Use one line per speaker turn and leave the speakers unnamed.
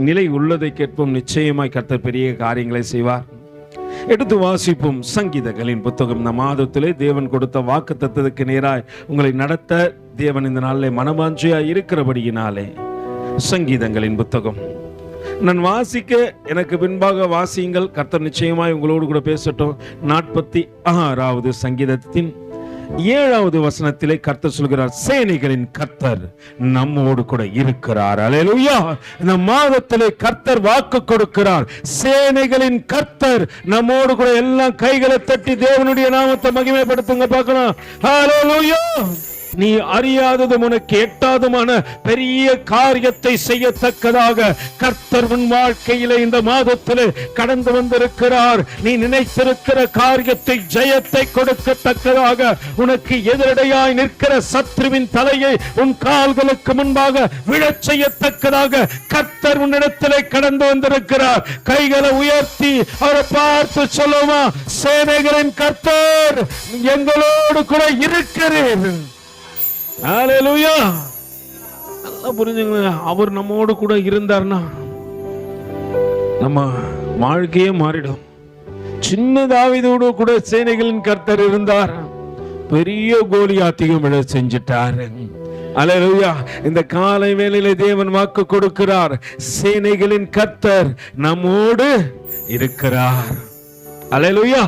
நிலை உள்ளதை கேட்போம். நிச்சயமாய் கர்த்தர் பெரிய காரியங்களை செய்வார். எடுத்து வாசிப்போம் சங்கீதங்களின் புத்தகம். இந்த மாதத்திலே தேவன் கொடுத்த வாக்கு தத்தத்துக்கு நேராய் உங்களை நடத்த தேவன் இந்த நாளிலே மனவாஞ்சையாய் இருக்கிறபடியினாலே சங்கீதங்களின் புத்தகம் நான் வாசிக்க எனக்கு பின்பாக வாசியுங்கள். கர்த்தர் நிச்சயமாய் உங்களோடு கூட பேசட்டும். 46வது சங்கீதத்தின் 7வது வசனத்திலே கர்த்தர் சொல்கிறார், சேனைகளின் கர்த்தர் நம்மோடு கூட இருக்கிறார். அல்லேலூயா. இந்த மாதத்திலே கர்த்தர் வாக்கு கொடுக்கிறார். சேனைகளின் கர்த்தர் நம்மோடு கூட. எல்லாம் கைகளை தட்டி தேவனுடைய நாமத்தை மகிமைப்படுத்துங்க பார்க்கலாம். அல்லேலூயா. நீ அறியாததும் உனக்கு எட்டாதுமான பெரிய காரியத்தை செய்யத்தக்கதாக கர்த்தர் உன் வாழ்க்கையிலே இந்த மாதத்திலே கடந்து வந்திருக்கிறார். நீ நினைத்திருக்கிற காரியத்தை ஜெயத்தை கொடுக்கத்தக்கதாக உனக்கு எதிரடையாய் நிற்கிற சத்ருவின் தலையை உன் கால்களுக்கு முன்பாக விழச் செய்யத்தக்கதாக கர்த்தர் உன்னிடத்திலே கடந்து வந்திருக்கிறார். கைகளை உயர்த்தி அவரை பார்த்து சொல்லுமா, சேனைகளின் கர்த்தர் எங்களோடு கூட இருக்கிறேன். ஹல்லேலூயா. நல்லா புரிஞ்சுங்க. அவர் நம்மோடு கூட இருந்தார்னா நம்ம வாழ்க்கையே மாறிடும். சின்ன தாவீதோடு கூட சேனைகளின் கர்த்தர் இருந்தார். பெரிய கோலியாத்தையும் விட செஞ்சிட்டார். அல்லேலூயா. இந்த காலை வேளையிலே தேவன் வாக்கு கொடுக்கிறார். சேனைகளின் கர்த்தர் நம்மோடு இருக்கிறார். அல்லேலூயா.